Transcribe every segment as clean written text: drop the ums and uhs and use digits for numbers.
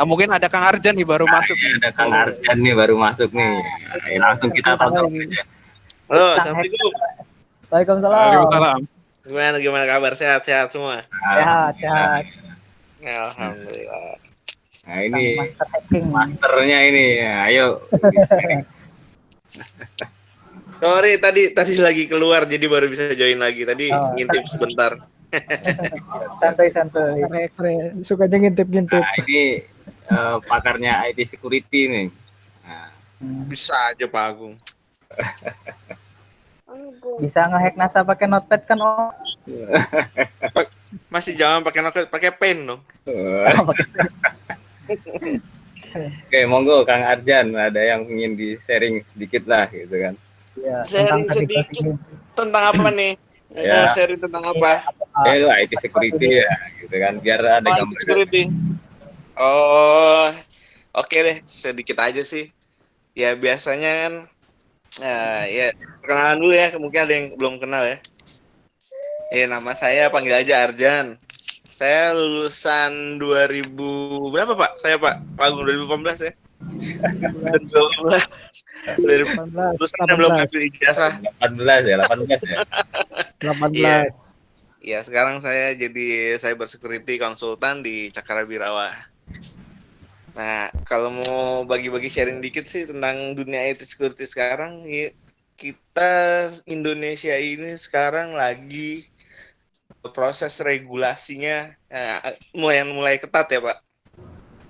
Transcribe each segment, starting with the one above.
Mungkin ada Kang Arjan nih baru masuk nih. Ada Kang Arjan nih baru masuk nih. Langsung kita tonton aja. Halo, assalamualaikum. Waalaikumsalam. Gimana kabar? Sehat semua? Sehat. Alhamdulillah. Nah ini master hacking. Masternya ini. Ayo. Sorry tadi lagi keluar jadi baru bisa join lagi. Tadi ngintip sebentar. Santai. Keren. Sukanya ngintip. Nah, ini pakarnya IT security nih. Nah. Bisa aja Pak Agung. Bisa ngehack NASA pakai notepad kan, Om? Masih jangan pakai notepad, pakai pen dong. Oke, monggo Kang Arjan, ada yang ingin di-sharing sedikit lah gitu kan. Ya, sharing sedikit tentang apa nih? Ya. Mau sharing tentang apa? Itu IT security ya, gitu kan. Biar ada gambar. Security. Oh, oke deh, sedikit aja sih. Ya biasanya kan, ya perkenalan dulu ya, mungkin ada yang belum kenal ya. Nama saya panggil aja Arjan. Saya lulusan 2000 berapa Pak? Saya Pak Agung 2018 ya. 2018. Lulusan belum ambil ijazah. 18 ya. 18. Iya, sekarang saya jadi cyber security konsultan di Cakra Birawa. Nah, kalau mau bagi-bagi sharing dikit sih tentang dunia IT security sekarang, ya, kita Indonesia ini sekarang lagi proses regulasinya mulai ketat ya Pak.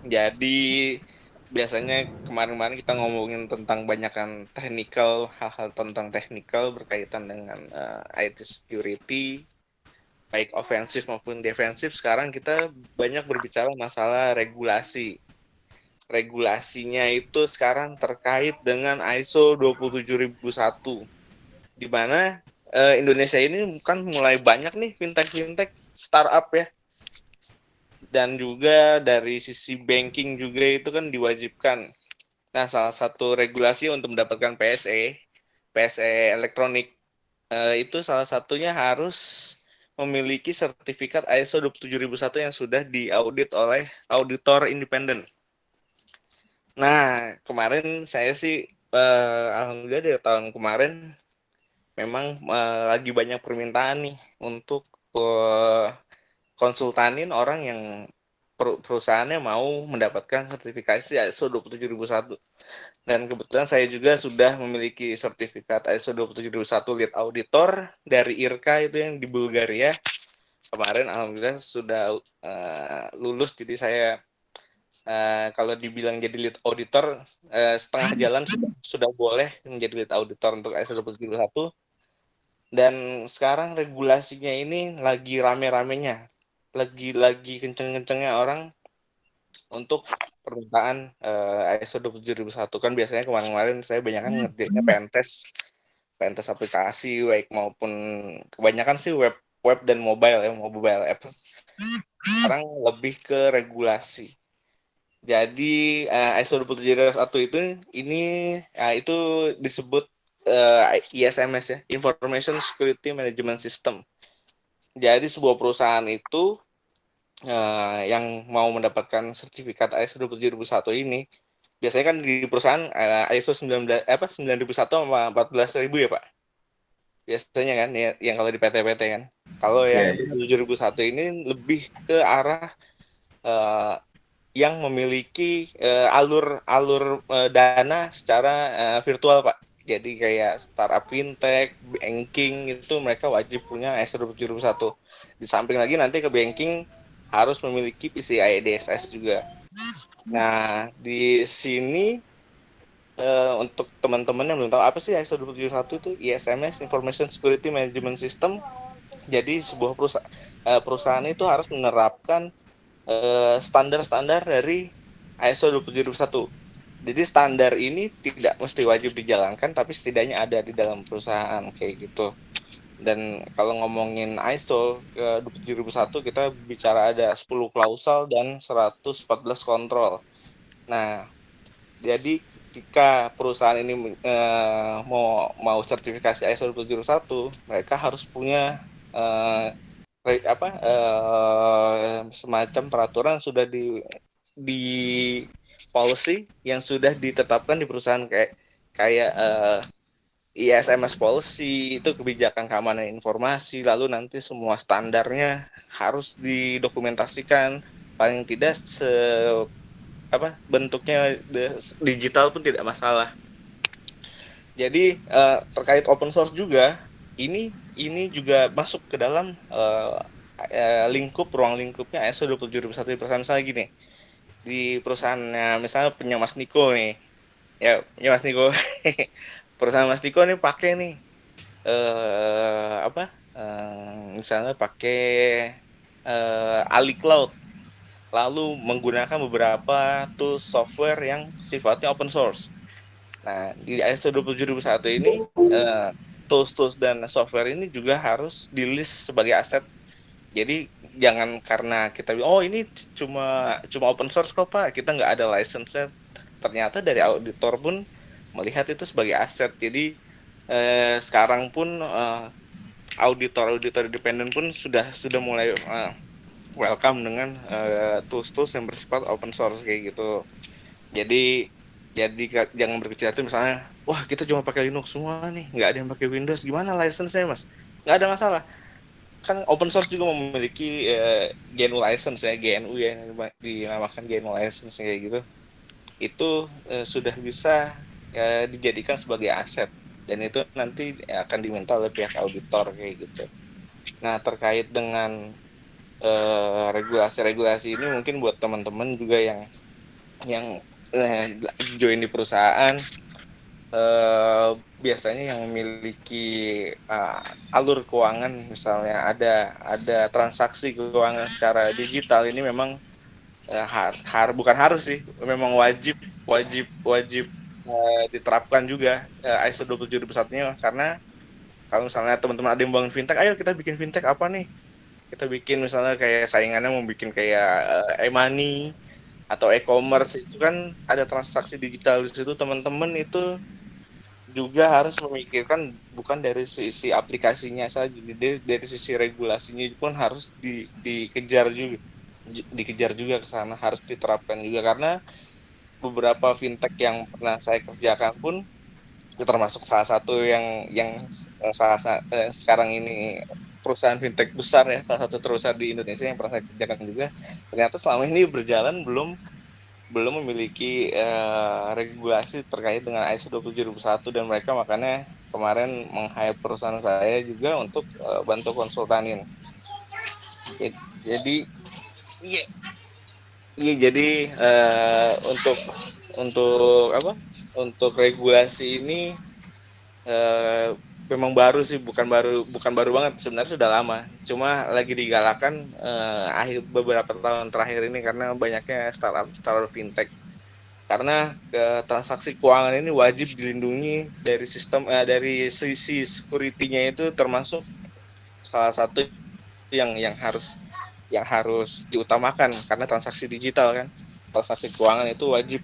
Jadi biasanya kemarin-kemarin kita ngomongin tentang banyakan hal-hal tentang teknikal berkaitan dengan IT security, baik ofensif maupun defensif. Sekarang kita banyak berbicara masalah regulasi. Regulasinya itu sekarang terkait dengan ISO 27001, di mana Indonesia ini kan mulai banyak nih fintech startup ya, dan juga dari sisi banking juga itu kan diwajibkan. Nah, salah satu regulasi untuk mendapatkan PSE elektronik itu salah satunya harus memiliki sertifikat ISO 27001 yang sudah diaudit oleh auditor independen. Nah, kemarin saya sih alhamdulillah dari tahun kemarin memang lagi banyak permintaan nih untuk konsultanin orang yang perusahaannya mau mendapatkan sertifikasi ISO 27001. Dan kebetulan saya juga sudah memiliki sertifikat ISO 27001 lead auditor dari IRCA itu yang di Bulgaria. Kemarin alhamdulillah sudah lulus, jadi saya kalau dibilang jadi lead auditor setengah jalan sudah boleh menjadi lead auditor untuk ISO 27001. Dan sekarang regulasinya ini lagi rame-ramenya, lagi kenceng-kencengnya orang untuk permintaan ISO 27001. Kan biasanya kemarin-kemarin saya banyak kan ngerjainnya pentest aplikasi baik maupun kebanyakan sih web dan mobile apps. Sekarang lebih ke regulasi. Jadi ISO 27001 itu disebut ISMS ya, Information Security Management System. Jadi sebuah perusahaan itu yang mau mendapatkan sertifikat ISO 27001 ini biasanya kan di perusahaan ISO 9001 sama 14000 ya Pak. Biasanya kan yang kalau di PT-PT kan. Kalau yang 27001 ini lebih ke arah yang memiliki alur dana secara virtual Pak. Jadi kayak startup fintech, banking itu mereka wajib punya ISO 27001. Di samping lagi nanti ke banking harus memiliki PCI DSS juga. Nah, di sini untuk teman-teman yang belum tahu apa sih ISO 27001 itu, ISMS Information Security Management System. Jadi sebuah perusahaan itu harus menerapkan standar-standar dari ISO 27001. Jadi standar ini tidak mesti wajib dijalankan, tapi setidaknya ada di dalam perusahaan kayak gitu. Dan kalau ngomongin ISO 27001 kita bicara ada 10 klausal dan 114 kontrol. Nah, jadi ketika perusahaan ini mau sertifikasi ISO 27001, mereka harus punya semacam peraturan sudah di policy yang sudah ditetapkan di perusahaan kayak ISMS policy, itu kebijakan keamanan informasi, lalu nanti semua standarnya harus didokumentasikan, paling tidak bentuknya digital pun tidak masalah. Jadi terkait open source juga, ini juga masuk ke dalam ruang lingkupnya ISO 27001 di perusahaan. Misalnya gini, di perusahaannya misalnya punya Mas Niko nih, ya punya Mas Niko. Perusahaan Mas Niko nih pakai nih misalnya pakai Ali Cloud, lalu menggunakan beberapa tools software yang sifatnya open source. Nah, di ISO 27001 ini tools dan software ini juga harus di list sebagai aset. Jadi jangan karena kita ini cuma open source kok Pak, kita nggak ada license-nya. Ternyata dari auditor pun melihat itu sebagai aset. Jadi sekarang pun auditor independen pun sudah mulai welcome dengan tools yang bersifat open source kayak gitu. Jadi jangan berkecil hati misalnya, wah kita cuma pakai Linux semua nih, nggak ada yang pakai Windows, gimana license-nya Mas? Nggak ada masalah. Kan open source juga memiliki GNU license ya, GNU yang dinamakan GNU license kayak gitu. Itu sudah bisa dijadikan sebagai aset, dan itu nanti akan diminta oleh pihak auditor kayak gitu. Nah, terkait dengan regulasi ini mungkin buat teman-teman juga yang join di perusahaan, biasanya yang memiliki alur keuangan, misalnya ada transaksi keuangan secara digital, ini memang bukan harus sih, memang wajib diterapkan juga ISO 27001-nya. Karena kalau misalnya teman-teman ada yang bangun fintech, ayo kita bikin fintech apa nih? Kita bikin misalnya kayak saingannya mau bikin kayak e-money atau e-commerce, itu kan ada transaksi digital di situ. Teman-teman itu juga harus memikirkan bukan dari sisi aplikasinya saja, dari sisi regulasinya pun harus dikejar juga ke sana, harus diterapkan juga. Karena beberapa fintech yang pernah saya kerjakan pun, termasuk salah satu yang sekarang ini perusahaan fintech besar ya, salah satu terbesar di Indonesia yang pernah saya kerjakan juga, ternyata selama ini berjalan belum memiliki regulasi terkait dengan ISO 27001, dan mereka makanya kemarin meng-hire perusahaan saya juga untuk bantu konsultanin. Jadi jadi untuk regulasi ini memang baru sih, bukan baru banget sebenarnya, sudah lama, cuma lagi digalakan beberapa tahun terakhir ini karena banyaknya startup fintech. Karena transaksi keuangan ini wajib dilindungi dari sistem, dari sisi security-nya itu termasuk salah satu yang harus diutamakan, karena transaksi digital kan, transaksi keuangan itu wajib.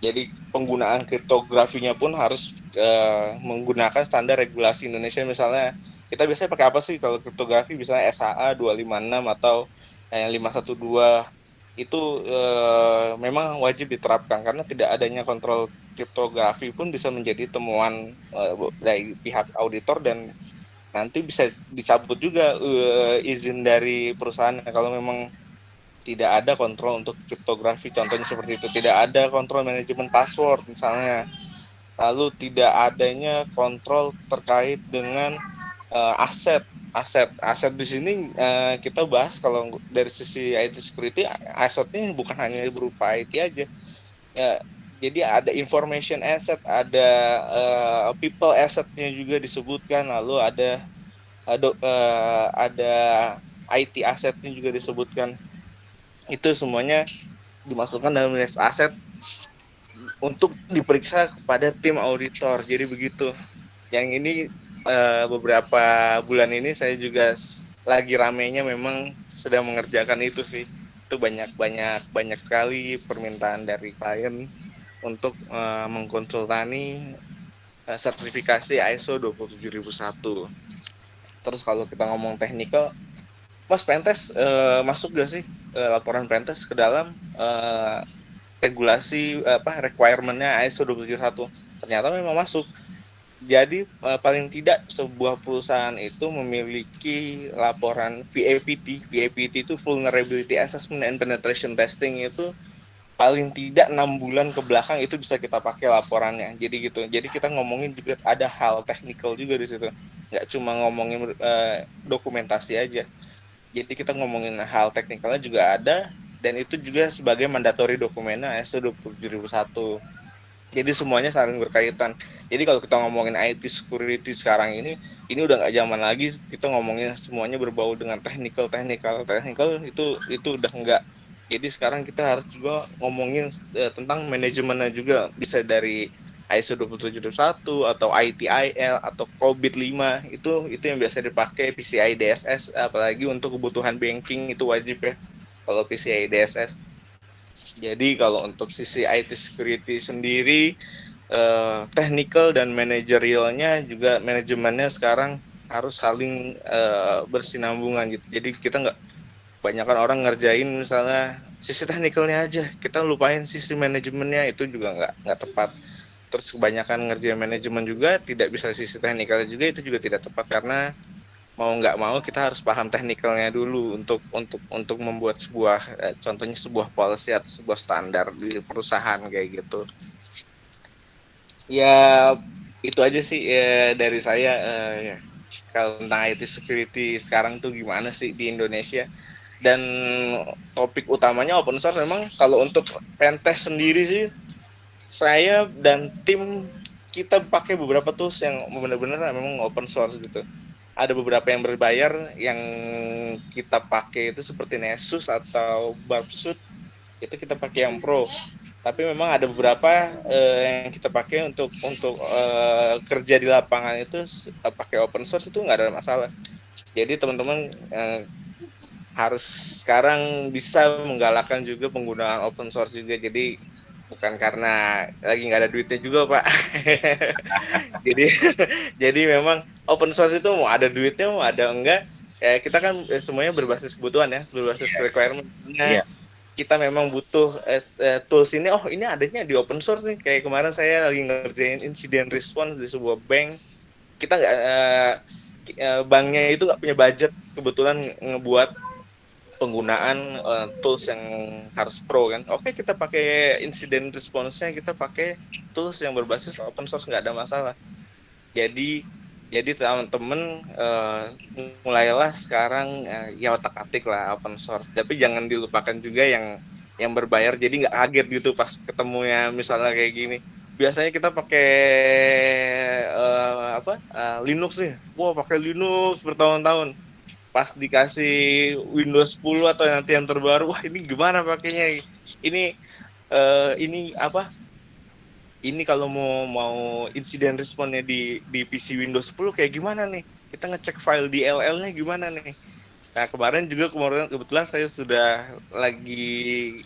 Jadi penggunaan kriptografinya pun harus menggunakan standar regulasi Indonesia. Misalnya kita biasanya pakai apa sih kalau kriptografi, misalnya SHA 256 atau yang 512, itu memang wajib diterapkan, karena tidak adanya kontrol kriptografi pun bisa menjadi temuan dari pihak auditor, dan nanti bisa dicabut juga izin dari perusahaan kalau memang tidak ada kontrol untuk kriptografi. Contohnya seperti itu, tidak ada kontrol manajemen password misalnya, lalu tidak adanya kontrol terkait dengan aset di sini. Kita bahas kalau dari sisi IT security, asetnya bukan hanya berupa IT aja ya, jadi ada information asset, ada people assetnya juga disebutkan, lalu ada IT assetnya juga disebutkan. Itu semuanya dimasukkan dalam list aset untuk diperiksa kepada tim auditor. Jadi begitu. Yang ini beberapa bulan ini saya juga lagi ramenya memang sedang mengerjakan itu sih. Itu banyak sekali permintaan dari klien untuk mengkonsultani sertifikasi ISO 27001. Terus kalau kita ngomong teknikal, Mas Pentes masuk gak sih laporan pentest ke dalam regulasi requirement-nya ISO 27001. Ternyata memang masuk. Jadi paling tidak sebuah perusahaan itu memiliki laporan VAPT. VAPT itu Vulnerability Assessment and Penetration Testing, itu paling tidak 6 bulan ke belakang itu bisa kita pakai laporannya. Jadi gitu. Jadi kita ngomongin juga ada hal teknikal juga di situ. Nggak cuma ngomongin dokumentasi aja. Jadi kita ngomongin hal teknikalnya juga ada, dan itu juga sebagai mandatory dokumennya ISO 27001. Jadi semuanya saling berkaitan. Jadi kalau kita ngomongin IT security sekarang ini udah nggak zaman lagi kita ngomongin semuanya berbau dengan technical itu udah nggak. Jadi sekarang kita harus juga ngomongin tentang manajemennya juga, bisa dari ISO 27001 atau ITIL atau COBIT 5, itu yang biasa dipakai, PCI DSS, apalagi untuk kebutuhan banking itu wajib ya kalau PCI DSS. Jadi kalau untuk sisi IT security sendiri, technical dan manajerialnya juga manajemennya sekarang harus saling bersinambungan gitu. Jadi kita nggak, kebanyakan orang ngerjain misalnya sisi technicalnya aja, kita lupain sisi manajemennya, itu juga nggak tepat. Terus kebanyakan ngerjain manajemen juga tidak bisa sisi technicalnya juga, itu juga tidak tepat, karena mau nggak mau kita harus paham teknikalnya dulu untuk membuat sebuah contohnya sebuah policy atau sebuah standar di perusahaan kayak gitu. Ya itu aja sih dari saya kalau tentang IT security sekarang tuh gimana sih di Indonesia. Dan topik utamanya open source. Memang kalau untuk pentest sendiri sih saya dan tim kita pakai beberapa tools yang benar-benar memang open source gitu. Ada beberapa yang berbayar yang kita pakai itu seperti Nessus atau Barbsuit, itu kita pakai yang pro. Tapi memang ada beberapa yang kita pakai untuk kerja di lapangan itu pakai open source, itu nggak ada masalah. Jadi teman-teman harus sekarang bisa menggalakkan juga penggunaan open source juga. Jadi bukan karena lagi nggak ada duitnya juga Pak. jadi memang open source itu mau ada duitnya mau ada enggak, kita kan semuanya berbasis kebutuhan ya, berbasis requirement. Kita memang butuh tools ini, ini adanya di open source nih. Kayak kemarin saya lagi ngerjain incident response di sebuah bank, kita nggak banknya itu nggak punya budget kebetulan ngebuat penggunaan tools yang harus pro kan. Oke, kita pakai incident response-nya, kita pakai tools yang berbasis open source, nggak ada masalah. Jadi teman-teman mulailah sekarang ya otak-atik lah open source, tapi jangan dilupakan juga yang berbayar. Jadi nggak kaget gitu pas ketemunya misalnya kayak gini. Biasanya kita pakai Linux nih, pakai Linux bertahun-tahun. Pas dikasih Windows 10 atau nanti yang terbaru, wah ini gimana pakainya? Ini kalau mau insiden responnya di PC Windows 10 kayak gimana nih? Kita ngecek file DLL-nya gimana nih? Nah kemarin kebetulan saya sudah lagi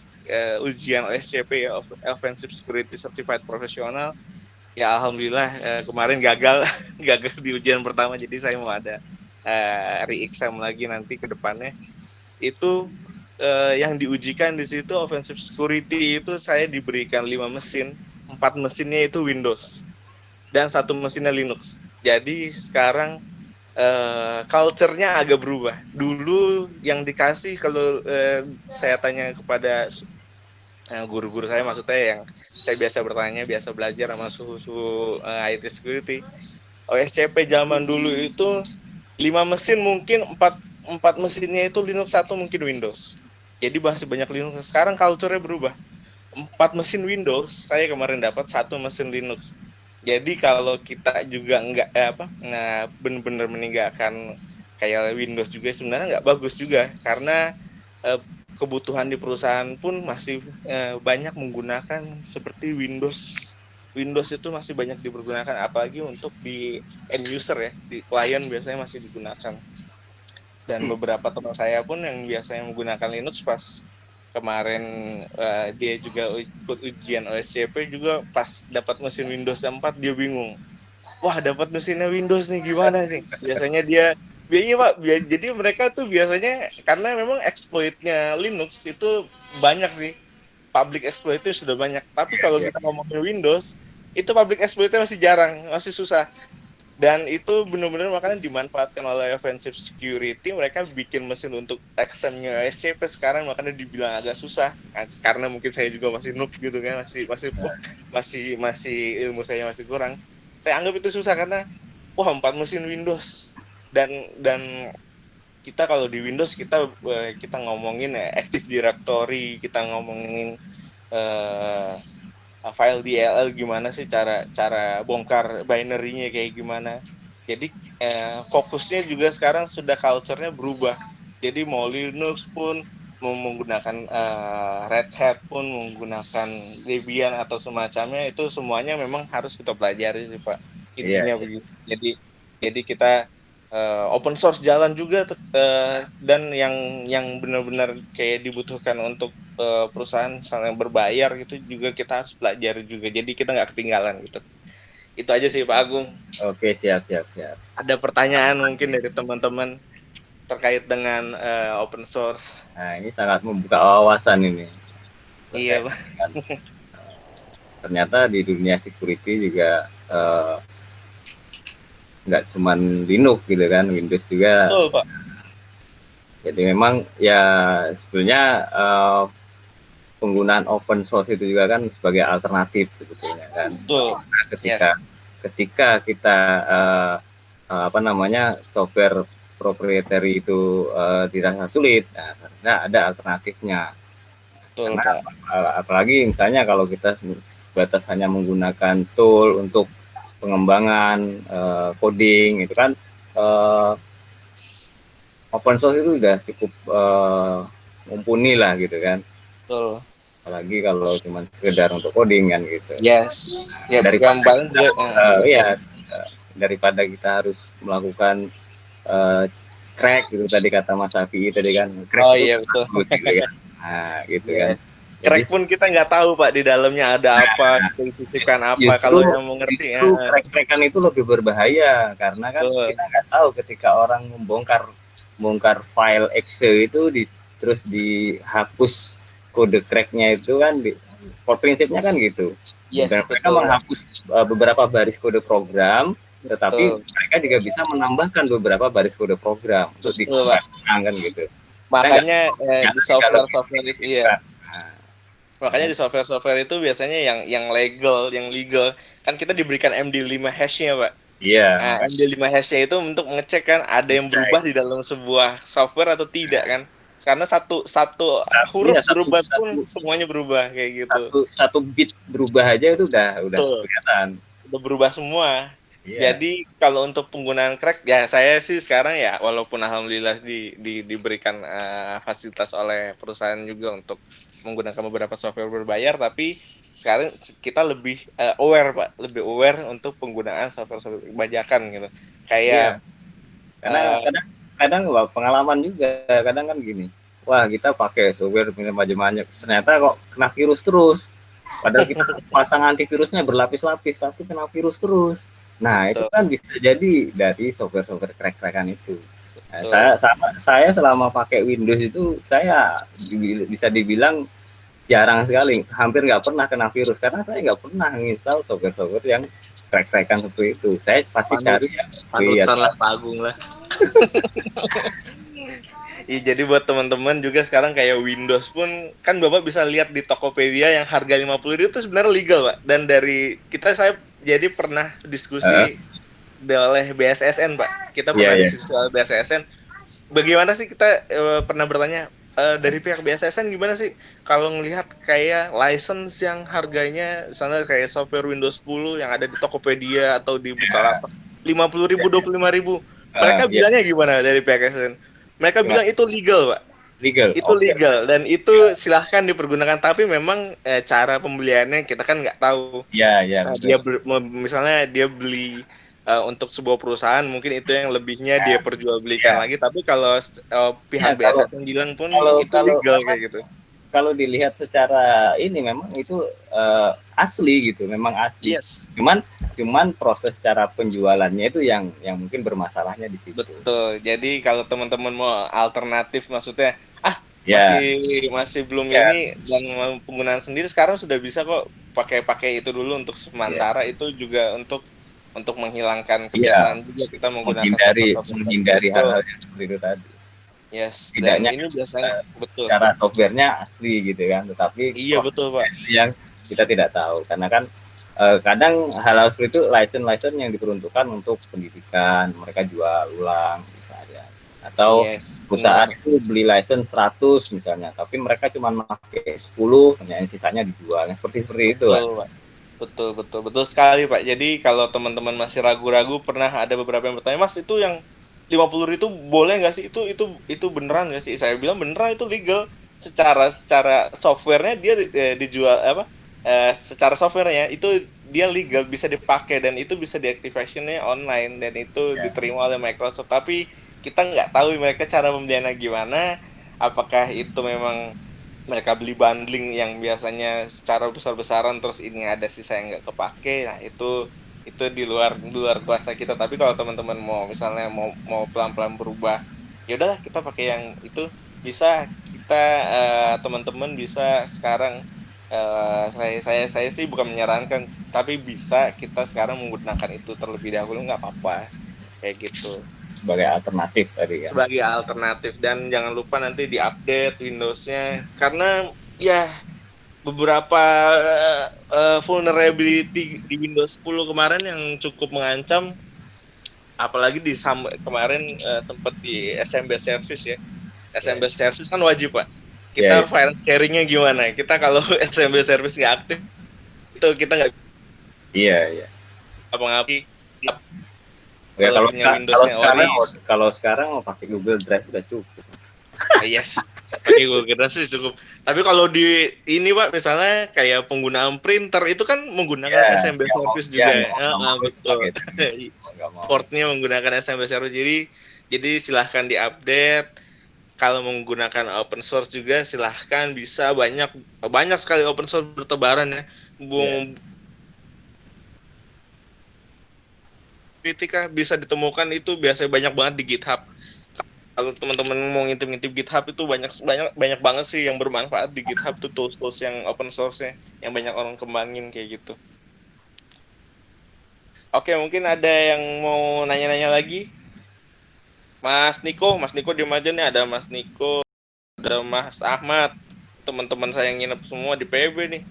ujian OSCP ya, Offensive Security Certified Professional. Ya alhamdulillah kemarin gagal di ujian pertama, jadi saya mau ada re-exam lagi nanti ke depannya. Itu yang diujikan di situ offensive security itu saya diberikan 5 mesin, 4 mesinnya itu Windows dan 1 mesinnya Linux. Jadi sekarang culture-nya agak berubah. Dulu yang dikasih kalau saya tanya kepada guru-guru saya, maksudnya yang saya biasa bertanya, biasa belajar sama suhu IT security, OSCP zaman dulu itu 5 mesin mungkin 4 mesinnya itu Linux, 1 mungkin Windows. Jadi masih banyak Linux. Sekarang culture-nya berubah. 4 mesin Windows, saya kemarin dapat 1 mesin Linux. Jadi kalau kita juga benar-benar meninggalkan kayak Windows juga sebenarnya nggak bagus juga, karena kebutuhan di perusahaan pun masih banyak menggunakan seperti Windows. Windows itu masih banyak dipergunakan, apalagi untuk di end user ya, di klien biasanya masih digunakan. Dan beberapa teman saya pun yang biasanya menggunakan Linux, pas kemarin dia juga ikut ujian OSCP juga, pas dapat mesin Windows 4 dia bingung. Wah, dapat mesinnya Windows nih gimana sih? Biasanya dia Iya Pak, jadi mereka tuh biasanya karena memang exploitnya Linux itu banyak sih, public exploitnya sudah banyak. Tapi kalau Iya. kita ngomongin Windows, itu public exploitnya masih jarang, masih susah. Dan itu benar-benar makanya dimanfaatkan oleh offensive security. Mereka bikin mesin untuk XM-nya SCP sekarang, makanya dibilang agak susah. Karena mungkin saya juga masih noob gitu kan, masih ilmu saya masih kurang. Saya anggap itu susah karena 4 mesin Windows dan kita kalau di Windows kita ngomongin Active Directory, kita ngomongin file DLL gimana sih cara bongkar binary-nya kayak gimana. Jadi fokusnya juga sekarang sudah culture-nya berubah. Jadi mau Linux pun mau menggunakan Red Hat pun menggunakan Debian atau semacamnya, itu semuanya memang harus kita pelajari sih Pak. Intinya begitu. Jadi kita open source jalan juga dan yang benar-benar kayak dibutuhkan untuk perusahaan yang berbayar gitu juga kita harus pelajari juga, jadi kita nggak ketinggalan gitu. Itu aja sih Pak Agung. Oke, siap. Ada pertanyaan mungkin dari teman-teman terkait dengan open source? Nah, ini sangat membuka wawasan ini. Iya Pak. Ternyata di dunia security juga nggak cuman Linux gitu kan, Windows juga. Betul Pak. Jadi memang ya sebenarnya penggunaan open source itu juga kan sebagai alternatif sebetulnya kan. Betul. Ketika kita software proprietary itu dirasa sulit, nah ada alternatifnya. Betul, Karena apalagi misalnya kalau kita sebatas hanya menggunakan tool untuk pengembangan coding itu kan, open source itu udah cukup mumpuni lah gitu kan. Betul. Apalagi kalau cuma sekedar untuk coding kan gitu. Yes. Ya Dari gambar daripada kita harus melakukan crack gitu tadi kata Mas Safi tadi kan. Crack iya betul. Gitu kan. Nah, gitu kan. Crack pun kita nggak tahu Pak di dalamnya ada apa, disisipkan apa. Kalau yang mengerti itu crack-crackan itu lebih berbahaya karena kan kita nggak tahu ketika orang membongkar file Excel itu terus dihapus kode cracknya itu kan prinsipnya kan gitu. Yes, dan mereka menghapus beberapa baris kode program, tetapi mereka juga bisa menambahkan beberapa baris kode program untuk dikembangkan kan gitu. Makanya di software itu makanya di software itu biasanya yang legal kan kita diberikan MD5 hash-nya Pak. Iya. Nah, MD5 hash-nya itu untuk mengecek kan ada yang berubah di dalam sebuah software atau tidak kan. Karena satu huruf berubah pun semuanya berubah kayak gitu. Satu bit berubah aja itu udah kelihatan. Udah berubah semua. Yeah. Jadi kalau untuk penggunaan crack ya saya sih sekarang ya walaupun alhamdulillah diberikan fasilitas oleh perusahaan juga untuk menggunakan beberapa software berbayar, tapi sekarang kita lebih aware Pak, lebih aware untuk penggunaan software bajakan gitu. Kayak karena kadang pengalaman juga kadang kan gini, wah kita pakai software macam-macam ternyata kok kena virus terus, padahal kita pasang antivirusnya berlapis-lapis tapi kena virus terus. Nah itu kan bisa jadi dari software crack-crackan itu. Nah, saya selama pakai Windows itu saya bisa dibilang jarang sekali, hampir nggak pernah kena virus karena saya nggak pernah menginstal software yang crack-crackan seperti itu. Saya pasti cari panutan lah Pak Agung lah. Iya, jadi buat teman-teman juga sekarang kayak Windows pun kan Bapak bisa lihat di Tokopedia yang harga 50.000 itu sebenarnya legal Pak. Dan dari saya jadi pernah diskusi oleh BSSN Pak. Kita pernah diskusi oleh BSSN. Bagaimana sih kita pernah bertanya dari pihak BSSN gimana sih kalau ngelihat kayak license yang harganya misalnya kayak software Windows 10 yang ada di Tokopedia atau di Bukalapak 50.000, 25.000. Mereka bilangnya gimana dari pihak BSSN? Mereka bilang itu legal, Pak. Itu legal dan itu silahkan dipergunakan, tapi memang cara pembeliannya kita kan nggak tahu. Iya. Nah, misalnya dia beli untuk sebuah perusahaan, mungkin itu yang lebihnya dia perjualbelikan lagi. Tapi kalau pihak BSSN bilang pun itu legal kayak gitu. kalau dilihat secara ini memang itu asli gitu, memang asli. Yes. Cuman proses cara penjualannya itu yang mungkin bermasalahnya di situ. Betul. Jadi kalau teman-teman mau alternatif, maksudnya Ya. masih belum ini dan mau penggunaan sendiri, sekarang sudah bisa kok pakai itu dulu untuk sementara. Itu juga untuk menghilangkan kebiasaan juga kita menggunakan menghindari hal-hal yang seperti itu tadi. Yes, Tidaknya dan ini biasanya betul. Secara softwarenya asli gitu kan, tetapi iya betul Pak. Yang kita tidak tahu karena kan kadang hal-hal seperti itu license yang diperuntukkan untuk pendidikan, mereka jual ulang misalnya, atau perusahaan itu beli license 100 misalnya, tapi mereka cuma pakai 10, yang sisanya dijual, seperti itu. Betul, Pak. Betul sekali Pak. Jadi kalau teman-teman masih ragu-ragu, pernah ada beberapa yang bertanya, Mas itu yang 50 itu boleh nggak sih? Itu beneran nggak sih? Saya bilang beneran, itu legal. Secara softwarenya dia dijual secara softwarenya itu dia legal, bisa dipakai dan itu bisa deactivationnya online dan itu diterima oleh Microsoft. Tapi kita nggak tahu mereka cara pembeliannya gimana. Apakah itu memang mereka beli bundling yang biasanya secara besar-besaran terus ini ada sisa yang nggak kepake. Nah itu di luar kuasa kita. Tapi kalau teman-teman mau misalnya mau pelan-pelan berubah, ya udahlah kita pakai yang itu. Bisa kita teman-teman bisa sekarang saya sih bukan menyarankan, tapi bisa kita sekarang menggunakan itu terlebih dahulu, nggak apa-apa kayak gitu. Sebagai alternatif tadi kan. Sebagai alternatif, dan jangan lupa nanti diupdate Windows-nya, karena ya beberapa vulnerability di Windows 10 kemarin yang cukup mengancam, apalagi kemarin sempat di SMB service ya. SMB service kan wajib Pak. Kita file sharingnya gimana? Kita kalau SMB service nggak aktif, itu kita nggak. Iya. Apa-ngapain. Ya, kalau sekarang mau pakai Google Drive udah cukup. Yes. Pakai Google Drive sih cukup. Tapi kalau di ini Pak, misalnya kayak penggunaan printer itu kan menggunakan SMB service juga. Betul. Portnya menggunakan SMB service. Jadi silahkan diupdate. Kalau menggunakan open source juga silahkan, bisa banyak sekali open source bertebaran ya. Kritika bisa ditemukan itu biasanya banyak banget di GitHub. Kalau teman-teman mau ngintip GitHub itu banyak banget sih yang bermanfaat di GitHub tuh, tools yang open source-nya yang banyak orang kembangin kayak gitu. Oke, mungkin ada yang mau nanya-nanya lagi? Mas Niko diem aja nih, ada Mas Niko, ada Mas Ahmad, teman-teman saya yang nginep semua di PB nih.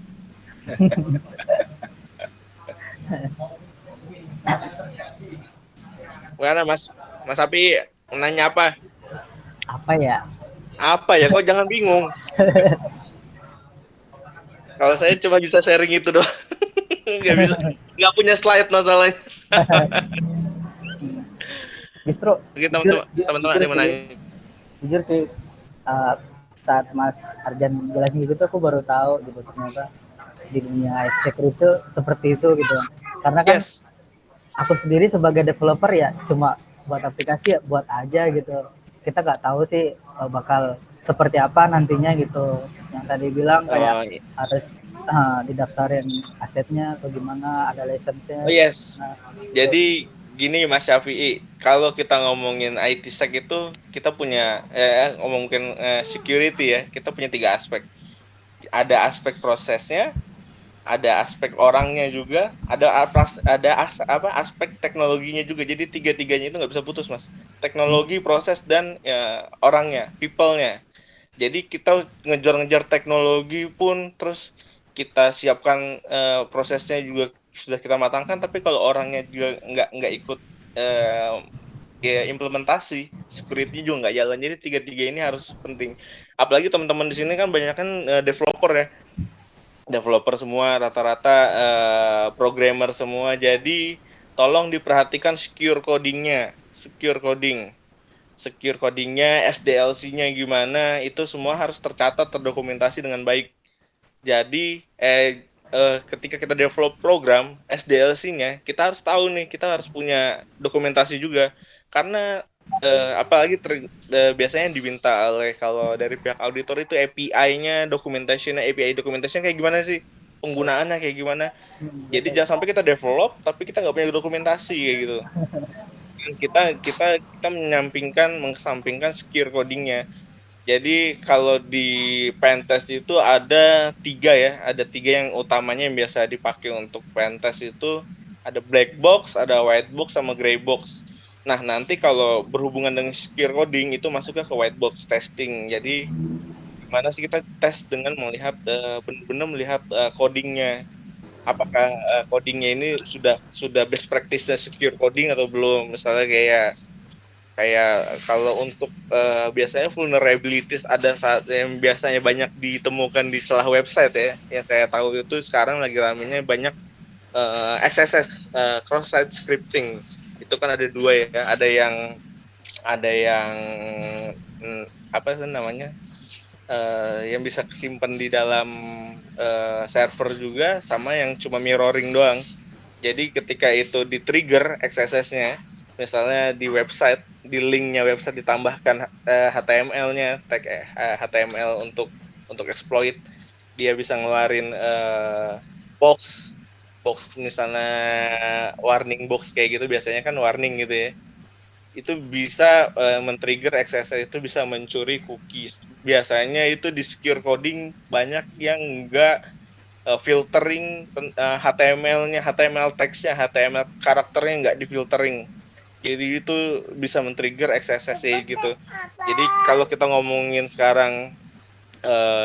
Mana Mas Api nanya apa? Apa ya? Kok jangan bingung. Kalau saya cuma bisa sharing itu doang. Nggak punya slide masalahnya. Justru teman-teman ada yang menanya. Jujur sih, saat Mas Arjan jelasin gitu aku baru tahu gitu ternyata di dunia security itu seperti itu gitu. Karena kan aku sendiri sebagai developer ya cuma buat aplikasi ya buat aja gitu. Kita nggak tahu sih bakal seperti apa nantinya gitu. Yang tadi bilang kayak harus didaftarin asetnya atau gimana, ada license-nya. Jadi gini Mas Syafi'i, kalau kita ngomongin IT Sec itu kita punya ngomongin security ya, kita punya 3 aspek. Ada aspek prosesnya, ada aspek orangnya juga, ada aspek teknologinya juga. Jadi 3-tiganya itu nggak bisa putus Mas. Teknologi, proses, dan orangnya, people-nya. Jadi kita ngejar teknologi pun, terus kita siapkan prosesnya juga sudah kita matangkan, tapi kalau orangnya juga nggak ikut implementasi, security juga nggak jalan. Jadi 3-tiga ini harus penting. Apalagi teman-teman di sini kan banyak kan developer ya, developer semua, rata-rata programmer semua. Jadi tolong diperhatikan secure codingnya, SDLC-nya gimana, itu semua harus tercatat, terdokumentasi dengan baik. Jadi ketika kita develop program SDLC-nya, kita harus tahu nih, kita harus punya dokumentasi juga, karena apalagi biasanya diminta oleh kalau dari pihak auditor itu API-nya, API documentation kayak gimana sih? Penggunaannya kayak gimana? Jadi jangan sampai kita develop tapi kita nggak punya dokumentasi kayak gitu. Kita mengesampingkan secure codingnya. Jadi kalau di pentest itu ada 3 ya, ada 3 yang utamanya yang biasa dipakai untuk pentest itu ada black box, ada white box, sama gray box. Nah nanti kalau berhubungan dengan secure coding itu masuknya ke white box testing. Jadi gimana sih kita tes dengan melihat benar-benar melihat codingnya, apakah codingnya ini sudah best practice secure coding atau belum. Misalnya kayak kalau untuk biasanya vulnerabilities ada saat yang biasanya banyak ditemukan di celah website ya, yang saya tahu itu sekarang lagi ramenya banyak XSS, cross site scripting. Itu kan ada 2 ya, ada yang apa sih namanya, yang bisa kesimpan di dalam server juga, sama yang cuma mirroring doang. Jadi ketika itu di trigger XSS-nya, misalnya di website, di linknya website ditambahkan HTML-nya, tag HTML untuk exploit, dia bisa ngeluarin box misalnya warning box kayak gitu, biasanya kan warning gitu ya. Itu bisa men-trigger XSS, itu bisa mencuri cookies. Biasanya itu di secure coding banyak yang enggak filtering HTML-nya, HTML text-nya, HTML karakternya nggak di-filtering. Jadi itu bisa men-trigger XSS gitu. Jadi kalau kita ngomongin sekarang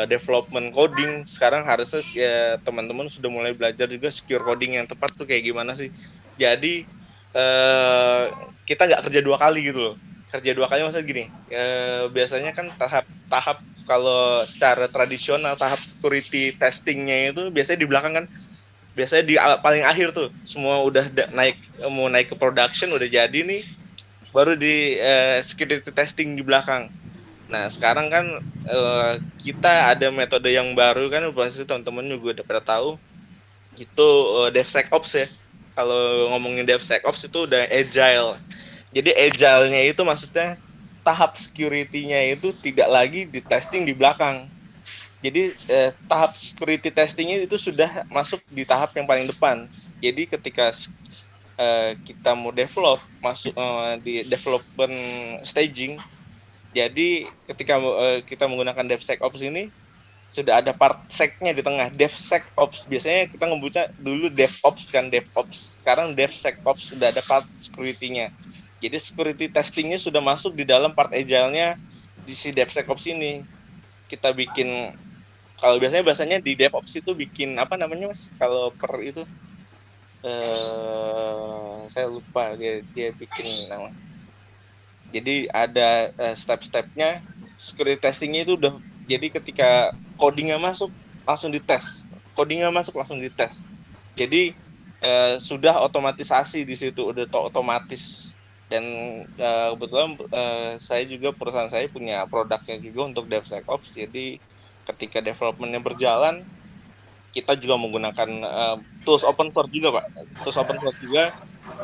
development coding, sekarang harusnya teman-teman sudah mulai belajar juga secure coding yang tepat tuh kayak gimana sih. Jadi kita nggak kerja 2 kali gitu loh. Kerja 2 kali maksudnya gini, biasanya kan tahap kalau secara tradisional tahap security testingnya itu biasanya di belakang kan, biasanya di paling akhir tuh semua udah mau naik ke production udah jadi nih, baru di security testing di belakang. Nah sekarang kan kita ada metode yang baru kan, pasti teman-teman juga udah pada tahu itu DevSecOps ya. Kalau ngomongin DevSecOps itu udah agile. Jadi agile-nya itu maksudnya tahap security-nya itu tidak lagi di testing di belakang. Jadi tahap security testingnya itu sudah masuk di tahap yang paling depan. Jadi ketika kita mau develop, masuk di development staging, jadi ketika kita menggunakan DevSecOps ini sudah ada part sec-nya di tengah, DevSecOps. Biasanya kita ngebuka dulu DevOps kan, DevOps. Sekarang DevSecOps sudah ada part security-nya. Jadi security testing-nya sudah masuk di dalam part agile-nya di si DevSecOps ini. Kita bikin, kalau biasanya di DevOps itu bikin apa namanya Mas? Kalau per itu saya lupa dia bikin nama. Jadi ada step-stepnya. Security testing-nya itu udah, jadi ketika codingnya masuk langsung dites, jadi sudah otomatisasi di situ, udah otomatis. Dan kebetulan saya juga, perusahaan saya punya produknya juga untuk DevSecOps. Jadi ketika developmentnya berjalan, kita juga menggunakan tools open source juga Pak,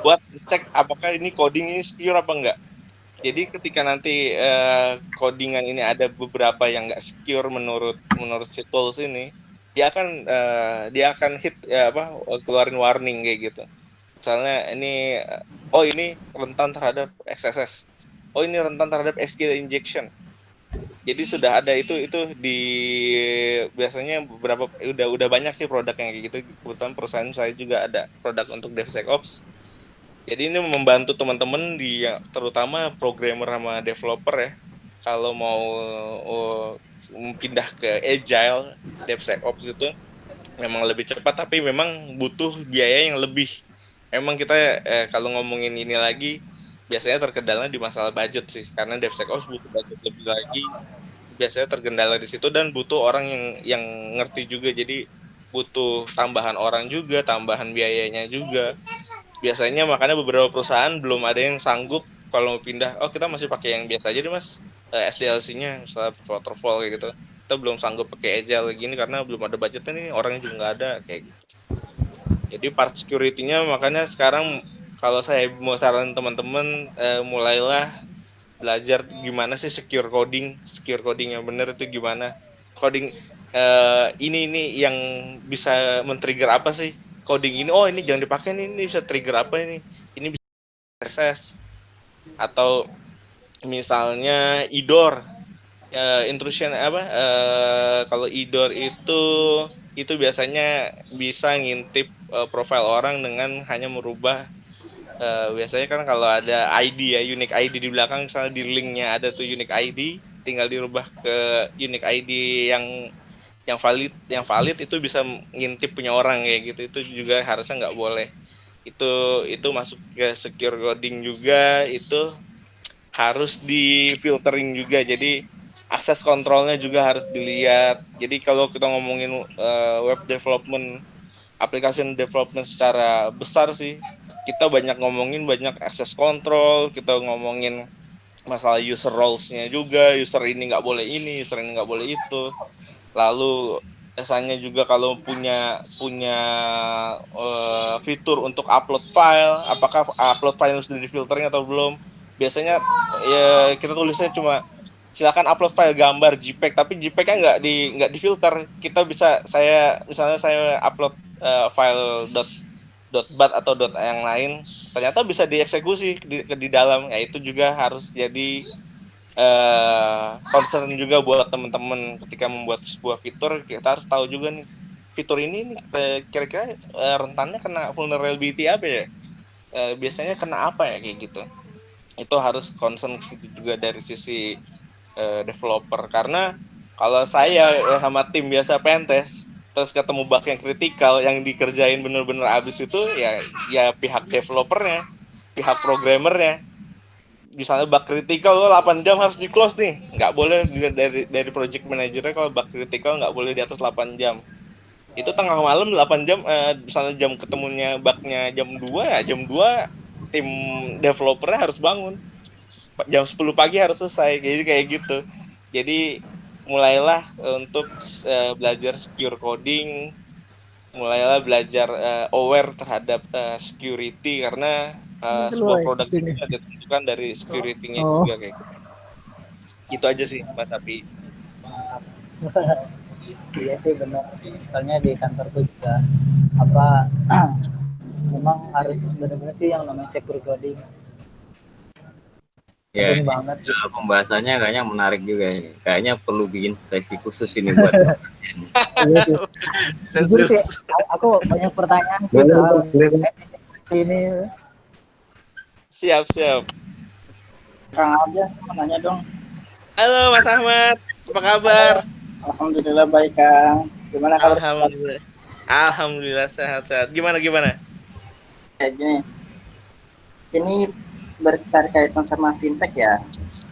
buat cek apakah ini coding ini secure apa enggak. Jadi ketika nanti codingan ini ada beberapa yang nggak secure menurut si tools ini, dia akan hit keluarin warning kayak gitu. Misalnya ini ini rentan terhadap XSS. Oh ini rentan terhadap SQL injection. Jadi sudah ada itu di biasanya beberapa, udah banyak sih produk yang kayak gitu. Kebetulan perusahaan saya juga ada produk untuk DevSecOps. Jadi ini membantu teman-teman terutama programmer sama developer ya. Kalau mau pindah ke agile, DevSecOps itu memang lebih cepat, tapi memang butuh biaya yang lebih. Memang kita kalau ngomongin ini lagi, biasanya terkendala di masalah budget sih, karena DevSecOps butuh budget lebih lagi. Biasanya terkendala di situ dan butuh orang yang ngerti juga. Jadi butuh tambahan orang juga, tambahan biayanya juga. Biasanya makanya beberapa perusahaan belum ada yang sanggup kalau mau pindah. Oh kita masih pakai yang biasa aja deh Mas, SDLC-nya misalnya waterfall kayak gitu. Kita belum sanggup pakai agile gini karena belum ada budgetnya nih, orangnya juga nggak ada kayak gitu. Jadi part security-nya makanya sekarang kalau saya mau saran teman-teman, mulailah belajar gimana sih secure coding yang benar itu gimana. Coding ini yang bisa men-trigger apa sih? Coding ini, oh ini jangan dipakai nih, ini bisa trigger apa ini? Ini bisa access. Atau misalnya IDOR, intrusion apa? Kalau IDOR itu biasanya bisa ngintip profil orang dengan hanya merubah biasanya kan kalau ada ID ya, unique ID di belakang, misalnya di linknya ada tuh unique ID, tinggal dirubah ke unique ID yang valid itu bisa ngintip punya orang kayak gitu. Itu juga harusnya nggak boleh. Itu masuk ke secure coding juga, itu harus di filtering juga. Jadi akses kontrolnya juga harus dilihat. Jadi kalau kita ngomongin web development, application development secara besar sih, kita banyak ngomongin banyak access control, kita ngomongin masalah user roles-nya juga, user ini nggak boleh ini, user ini nggak boleh itu. Lalu biasanya juga kalau punya fitur untuk upload file, apakah upload file sudah difiltering atau belum? Biasanya ya kita tulisnya cuma silakan upload file gambar JPEG, tapi JPEG-nya nggak difilter. Kita bisa misalnya saya upload file .bat atau yang lain, ternyata bisa dieksekusi di dalam. Ya itu juga harus jadi concern juga buat teman-teman ketika membuat sebuah fitur. Kita harus tahu juga nih fitur ini kira-kira rentannya kena vulnerability apa ya, biasanya kena apa ya kayak gitu. Itu harus concern juga dari sisi developer, karena kalau saya sama tim biasa pentest terus ketemu bug yang kritikal yang dikerjain bener-bener abis itu ya pihak developernya, pihak programmernya. Misalnya bug kritikal 8 jam harus di close nih, nggak boleh dari project manajernya. Kalau bug kritikal nggak boleh di atas 8 jam. Itu tengah malam 8 jam, misalnya jam ketemunya bugnya jam 2 ya, jam 2 tim developernya harus bangun, jam 10 pagi harus selesai, kayak gitu. Jadi mulailah untuk belajar secure coding, mulailah belajar aware terhadap security, karena sebuah produk itu ditentukan dari security-nya juga kayak gitu. Itu aja sih Mas Api. Iya sih benar. Soalnya di kantorku juga memang harus benar-benar sih yang namanya secure coding. Ya, banget. Pembahasannya kayaknya menarik juga ini. Kayaknya perlu bikin sesi khusus ini buat Iya sih. Jujur sih, aku banyak pertanyaan sih soal ini. Siap. Kang aja nanya dong. Halo Mas Ahmad, apa kabar? Alhamdulillah baik Kang. Gimana kabar? Alhamdulillah sehat. Gimana? Kayak gini. Ini berkaitan sama fintech ya.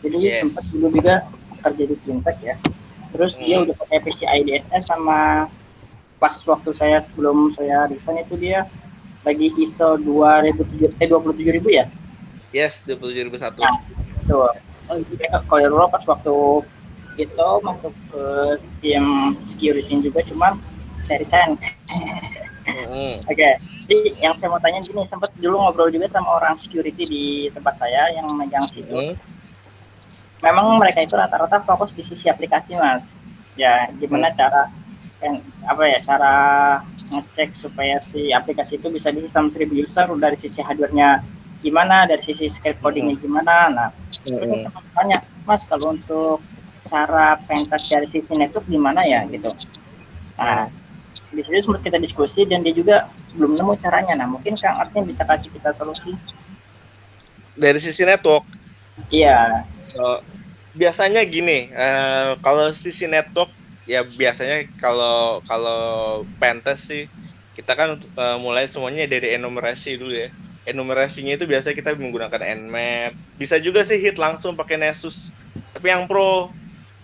Jadi sempat dulu juga kerja di fintech ya. Terus dia udah pakai PCI DSS, sama pas waktu sebelum saya resign itu dia lagi ISO 27000 ya? Yes, 27001. Nah, tuh. Oh, itu saya kalau pas waktu ISO masuk ke tim security juga, cuma saya resign. Oke. Jadi yang saya mau tanya gini, sempat dulu ngobrol juga sama orang security di tempat saya yang megang situ. Memang mereka itu rata-rata fokus di sisi aplikasi, Mas. Ya, gimana cara ngecek supaya si aplikasi itu bisa diisi sama 1000 user, dari sisi hardware-nya gimana, dari sisi script coding-nya gimana. Nah, saya tanya, Mas, kalau untuk cara pentest dari sisi network gimana ya gitu. Nah, di situ sempat kita diskusi dan dia juga belum nemu caranya. Nah, mungkin Kang Artin bisa kasih kita solusi dari sisi network. Iya. Biasanya gini, kalau sisi network ya biasanya kalau pentest sih kita kan mulai semuanya dari enumerasi dulu ya. Enumerasinya itu biasa kita menggunakan Nmap. Bisa juga sih hit langsung pakai Nessus. Tapi yang pro,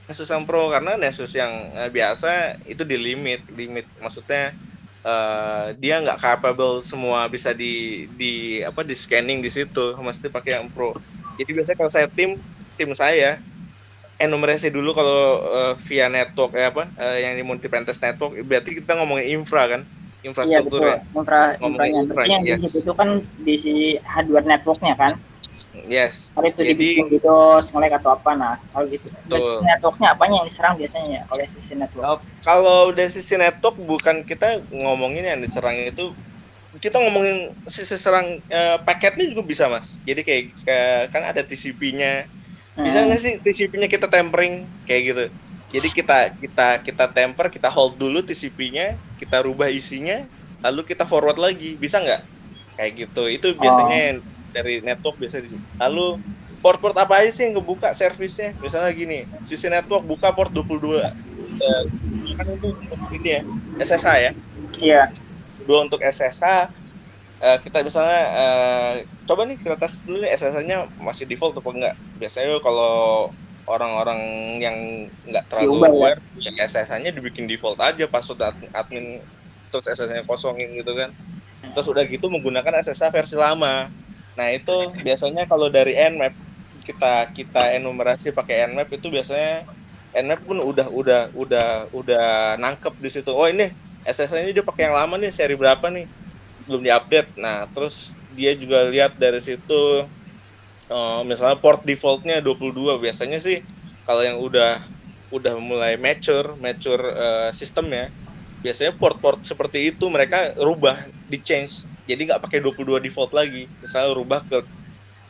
Nessus yang pro, karena Nessus yang biasa itu di limit. Maksudnya dia nggak capable semua bisa di scanning di situ. Mesti pakai yang pro. Jadi biasanya kalau saya tim saya enumerasi dulu kalau via network yang di multi pentest network, berarti kita ngomongin infra kan, infrastruktur. Iya, betul. Infranya. Yang itu kan di si hardware networknya kan. Yes. Kalau itu Jadi dibikin DDoS, nge-lag atau apa, nah kalau gitu. Betul. Networknya apanya yang diserang biasanya ya kalau dari sisi network? Kalau dari sisi network bukan kita ngomongin yang diserang itu, kita ngomongin sisi serang paketnya juga bisa mas. Jadi kayak kan ada TCP-nya. Bisa nggak sih TCP-nya kita tempering kayak gitu? Jadi kita temper, kita hold dulu TCP-nya, kita rubah isinya, lalu kita forward lagi. Bisa nggak? Kayak gitu. Itu biasanya yang dari network biasa. Lalu port-port apa aja sih yang kebuka servisnya? Misalnya gini, sisi network buka port 22. Kan itu untuk ini ya, SSH ya. Iya. Dua untuk SSH, kita misalnya coba nih kita tes dulu nih SSH-nya masih default atau enggak. Biasanya kalau orang-orang yang nggak terlalu aware, ya SSH-nya dibikin default aja, password admin terus SSH-nya kosongin gitu kan. Terus udah gitu menggunakan SSH versi lama. Nah itu biasanya kalau dari Nmap kita enumerasi pakai Nmap itu biasanya Nmap pun udah nangkep di situ. Oh ini SSH-nya dia pakai yang lama nih, seri berapa nih, belum diupdate. Nah terus dia juga lihat dari situ misalnya port defaultnya 22. Biasanya sih kalau yang udah mulai mature sistemnya, biasanya port-port seperti itu mereka rubah, di change, jadi nggak pakai 22 default lagi. Misalnya rubah ke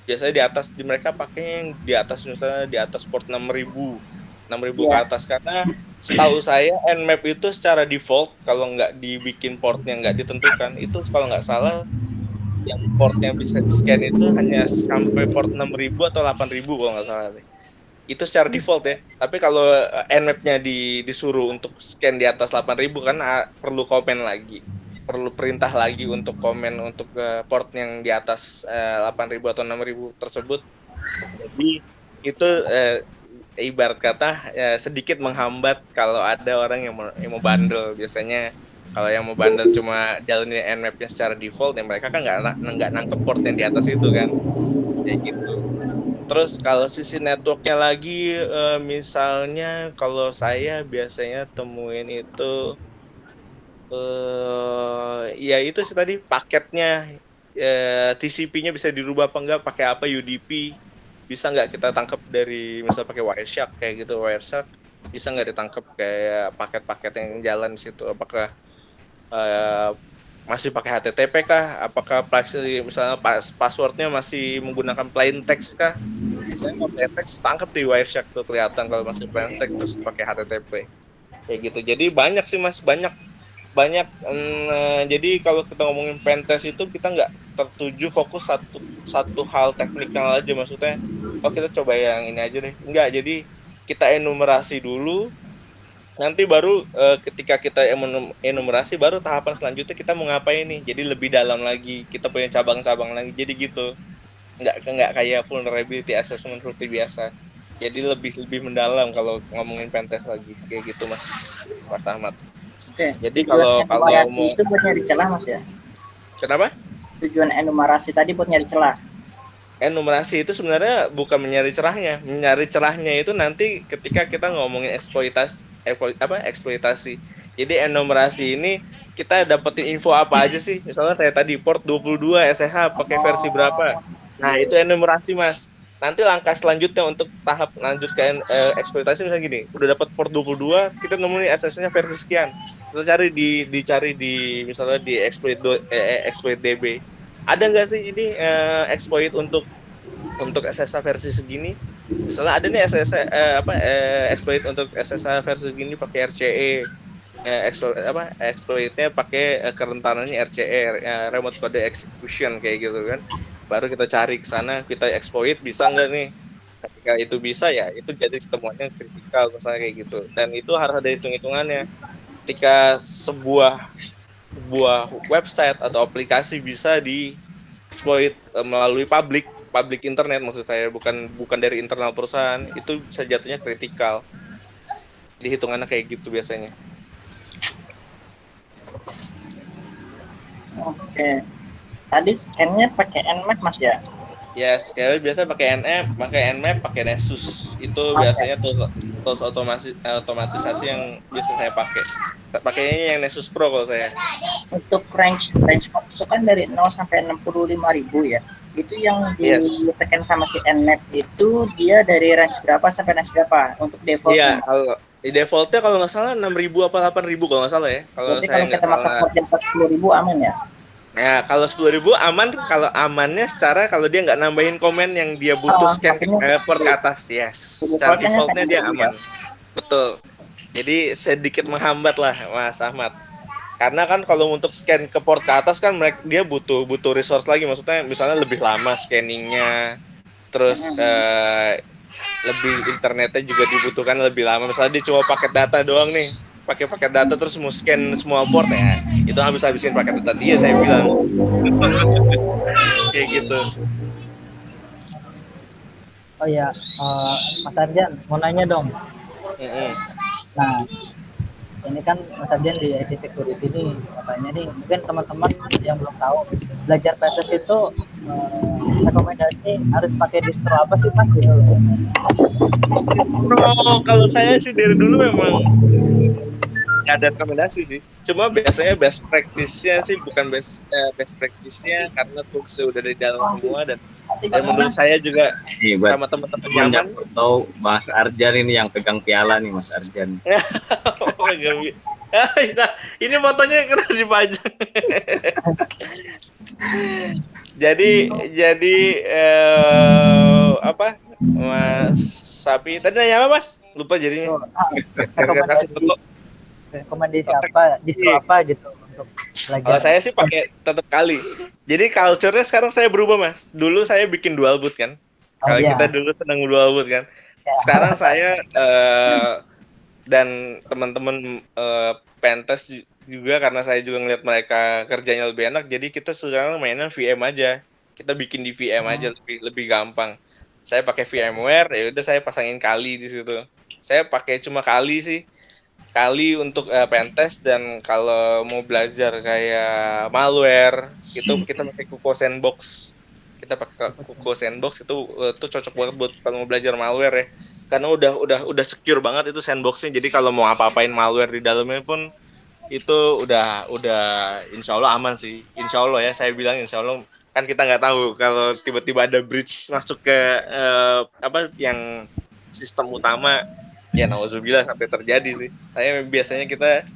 biasanya di atas, di mereka pakai yang di atas, misalnya di atas port 6000 ke atas, karena setahu saya Nmap itu secara default kalau nggak dibikin portnya nggak ditentukan, itu kalau nggak salah yang portnya bisa di-scan itu hanya sampai port 6000 atau 8000 kalau nggak salah. Itu secara default ya. Tapi kalau Nmap-nya disuruh untuk scan di atas 8000 kan perlu komen lagi. Perlu perintah lagi untuk komen untuk port yang di atas 8000 atau 6000 tersebut. Jadi itu ibarat kata sedikit menghambat kalau ada orang yang mau bandel. Biasanya kalau yang mau bandel cuma jalanin Nmap-nya secara default, ya mereka kan nggak nangkep port yang di atas itu kan. Kayak gitu. Terus kalau sisi networknya lagi, misalnya kalau saya biasanya temuin itu, ya itu sih tadi paketnya, TCP-nya bisa dirubah apa enggak, pakai apa, UDP, bisa nggak kita tangkap dari misal pakai Wireshark kayak gitu, Wireshark bisa nggak ditangkap kayak paket-paket yang jalan di situ, apakah masih pakai HTTP kah? Apakah misalnya passwordnya masih menggunakan plain text kah? Saya mau plain text tangkap di Wireshark tuh kelihatan kalau masih plain text terus pakai HTTP kayak gitu. Jadi banyak sih mas, banyak. Jadi kalau kita ngomongin pentest itu kita nggak tertuju fokus satu hal teknikal aja, maksudnya kita coba yang ini aja deh. Enggak, jadi kita enumerasi dulu. Nanti baru ketika kita enumerasi, baru tahapan selanjutnya kita mau ngapain nih. Jadi lebih dalam lagi, kita punya cabang-cabang lagi. Jadi gitu. Nggak kayak vulnerability assessment seperti biasa. Jadi lebih mendalam kalau ngomongin pentest lagi. Kayak gitu Mas Ahmad. Oke. Jadi kalau mau itu buat nyari celah Mas ya. Kenapa? Tujuan enumerasi tadi buat nyari celah. Enumerasi itu sebenarnya bukan mencari celahnya. Mencari celahnya itu nanti ketika kita ngomongin eksploitasi. Jadi enumerasi ini kita dapetin info apa aja sih? Misalnya kayak tadi port 22 SSH pakai versi berapa. Nah, itu enumerasi, Mas. Nanti langkah selanjutnya untuk tahap lanjut ke eksploitasi misalnya gini. Udah dapat port 22, kita nemuin SSH-nya versi sekian. Kita dicari di misalnya di exploit DB. Ada nggak sih ini exploit untuk SSH versi segini? Misalnya ada nih exploit untuk SSH versi segini pakai RCE, exploitnya pakai kerentanannya RCE, remote code execution kayak gitu kan. Baru kita cari ke sana, kita exploit bisa nggak nih? Ketika itu bisa ya itu jadi temuannya kritikal misalnya kayak gitu. Dan itu harus ada hitung-hitungannya. Ketika sebuah website atau aplikasi bisa di-exploit melalui public internet, maksud saya bukan dari internal perusahaan, itu bisa jatuhnya kritikal. Jadi hitungannya kayak gitu biasanya. Oke. Tadi scan-nya pakai Nmap Mas ya? Yes, biasa pakai Nmap, pakai Nessus. Itu biasanya tools otomatisasi yang biasa saya pakai. Pakainya yang Nessus Pro kalau saya. Untuk range itu kan dari 0 sampai 65.000 ya. itu yang Yes. ditekan sama si Nnet itu dia dari range berapa sampai range berapa untuk default? Iya, kalau di defaultnya kalau nggak salah 6.000 apa 8.000 kalau nggak salah ya. Kalau Berarti saya kalau nggak kita masuk salah. port di atas 10.000 aman ya? Nah, kalau 10.000 aman, kalau amannya secara kalau dia nggak nambahin komen yang dia butuh scan per ke atas, yes. Secara defaultnya dia aman. Betul. Jadi sedikit menghambat lah, Mas Ahmad. Karena kan kalau untuk scan ke port ke atas kan dia butuh resource lagi, maksudnya misalnya lebih lama scanningnya, terus lebih internetnya juga dibutuhkan lebih lama. Misalnya dia cuma paket data doang nih, pakai paket data terus mau scan semua port ya, itu habisin paket data dia, saya bilang. Kayak gitu. Oh ya, Mas Arjan mau nanya dong. Nah, ini kan Mas Arjan di IT security ini katanya nih, mungkin teman-teman yang belum tahu belajar pentest itu rekomendasi harus pakai distro apa sih Mas gitu loh. Kalau saya sih dari dulu memang nggak ada rekomendasi sih. Cuma biasanya best practice-nya sih bukan best practice-nya karena tools-nya udah di dalam semua dan menurut saya juga sama teman-teman nyaman. Tahu Mas Arjan ini yang pegang piala nih Mas Arjan. Ini fotonya kena dipajang. jadi apa Mas Sapi tadi nanya apa Mas? Lupa jadinya. Rekomendasi apa, distro apa gitu untuk belajar. Kalau saya sih pakai tetap Kali. Jadi culture-nya sekarang saya berubah Mas. Dulu saya bikin dual boot kan. Kalau kita dulu senang dual boot kan. Sekarang saya dan teman-teman pentest juga karena saya juga ngeliat mereka kerjanya lebih enak. Jadi kita sekarang mainnya VM aja. Kita bikin di VM aja lebih gampang. Saya pakai VMware, ya udah saya pasangin Kali di situ. Saya pakai cuma Kali sih. Kali untuk pentest, dan kalau mau belajar kayak malware itu kita pakai Kuko Sandbox. Kita pakai Kuko Sandbox itu cocok banget buat kalau mau belajar malware ya. Karena udah secure banget itu sandboxnya. Jadi kalau mau apa-apain malware di dalamnya pun itu udah insya Allah aman sih. Insya Allah ya, saya bilang insya Allah. Kan kita nggak tahu kalau tiba-tiba ada breach masuk ke yang sistem utama. Ya nauzubillah sampai terjadi sih. Saya biasanya kita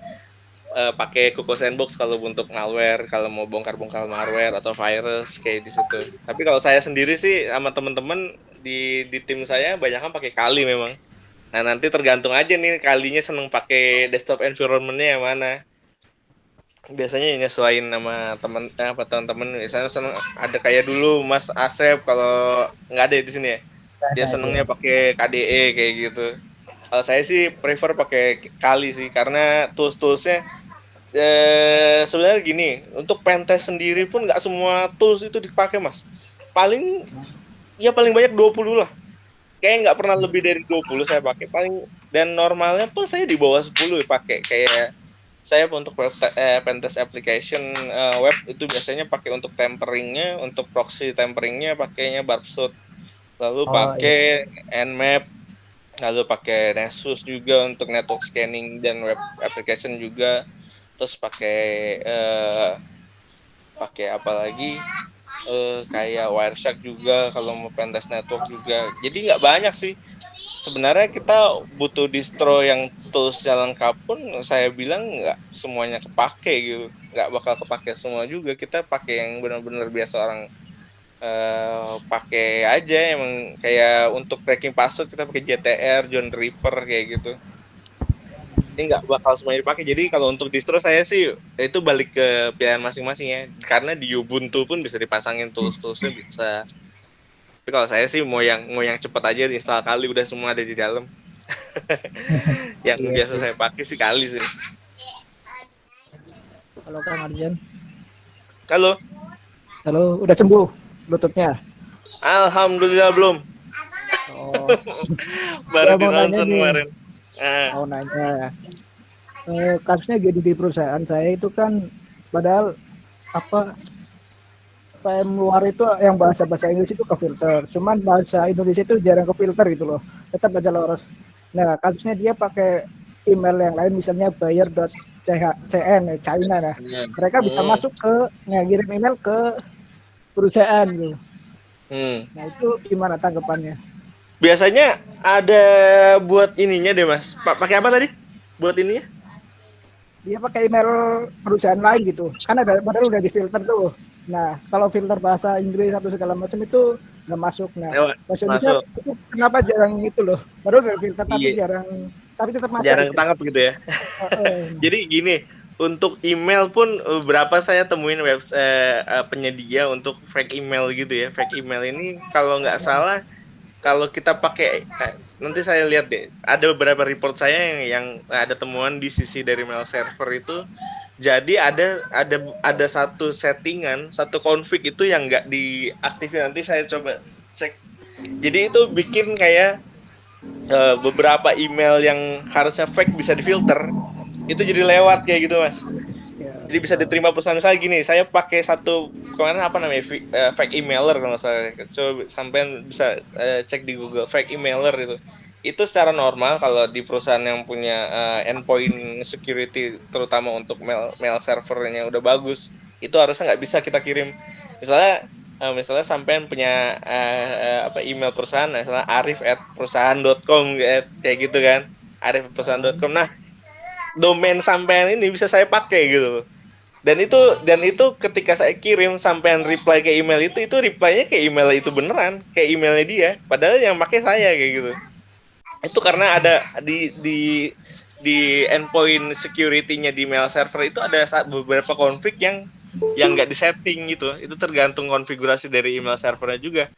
pakai Kuko Sandbox kalau untuk malware, kalau mau bongkar-bongkar malware atau virus kayak di situ. Tapi kalau saya sendiri sih sama teman-teman di tim saya banyak kan pakai Kali memang. Nah, nanti tergantung aja nih Kalinya seneng pakai desktop environment-nya yang mana. Biasanya nyesuaiin sama teman-teman. Misalnya seneng ada kayak dulu Mas Asep, kalau nggak ada di sini ya. Dia senengnya pakai KDE kayak gitu. Kalau saya sih prefer pakai Kali sih, karena tools-toolsnya sebenarnya gini, untuk pentest sendiri pun nggak semua tools itu dipakai Mas. Paling banyak 20 lah. Kayaknya nggak pernah lebih dari 20 saya pakai paling, dan normalnya pun saya di bawah 10 pakai. Kayak saya untuk pentest application web itu biasanya pakai untuk temperingnya, untuk proxy temperingnya pakainya Barbsuit, lalu pakai Nmap, lalu pakai Nessus juga untuk network scanning dan web application juga, terus pakai apa lagi kayak Wireshark juga kalau mau pentest network juga. Jadi nggak banyak sih sebenarnya. Kita butuh distro yang toolsnya lengkap pun saya bilang nggak semuanya kepake gitu, nggak bakal kepake semua juga. Kita pakai yang benar-benar biasa orang pakai aja. Emang kayak untuk cracking password kita pakai JTR, John Reaper kayak gitu. Ini nggak bakal semuanya dipakai. Jadi kalau untuk distro saya sih itu balik ke pilihan masing-masing ya. Karena di Ubuntu pun bisa dipasangin tools-toolsnya bisa. Tapi kalau saya sih mau yang cepat aja install Kali, udah semua ada di dalam. Yang biasa saya pakai sih Kali sih. Halo Kang Arjan. Halo, udah sembuh Bluetooth-nya? Alhamdulillah belum. Baru di ronsen kemarin. Mau nanya, kasusnya jadi di perusahaan saya itu kan, padahal PM luar itu yang bahasa Inggris itu ke filter, cuman bahasa Indonesia itu jarang ke filter gitu loh, tetap aja lolos. Nah, kasusnya dia pakai email yang lain, misalnya buyer.cn China, nah mereka bisa masuk ke ngirim email ke perusahaan gitu. Nah itu gimana tanggapannya? Biasanya ada buat ininya deh Mas. Pakai apa tadi? Buat ininya? Dia pakai email perusahaan lain gitu. Kan ada padahal udah difilter tuh. Nah, kalau filter bahasa Inggris atau segala macam itu nggak masuk. Nah, bahasa Indonesia itu kenapa jarang gitu loh? Baru udah filter tapi tapi tetap masuk. Jarang ketangkap gitu ya. Jadi gini, untuk email pun berapa saya temuin penyedia untuk fake email gitu ya. Fake email ini kalau nggak salah, kalau kita pakai nanti saya lihat deh, ada beberapa report saya yang ada temuan di sisi dari mail server itu. Jadi ada satu settingan, satu config itu yang nggak diaktifin. Nanti saya coba cek. Jadi itu bikin kayak beberapa email yang harusnya fake bisa difilter, itu jadi lewat kayak gitu Mas. Jadi bisa diterima pesan. Misalnya gini, saya pakai satu kemarin apa namanya fake emailer kalau saya coba sampai bisa cek di Google fake emailer itu secara normal kalau di perusahaan yang punya endpoint security terutama untuk mail servernya udah bagus, itu harusnya nggak bisa kita kirim. Misalnya sampean punya email perusahaan, misalnya arif@perusahaan.com kayak gitu kan, arif@perusahaan.com. Nah, domain sampean ini bisa saya pakai gitu. Dan itu ketika saya kirim sampean reply ke email itu reply-nya ke email itu beneran, kayak emailnya dia, padahal yang pakai saya kayak gitu. Itu karena ada di endpoint security-nya di mail server itu ada beberapa config yang nggak disetting gitu. Itu tergantung konfigurasi dari email servernya juga.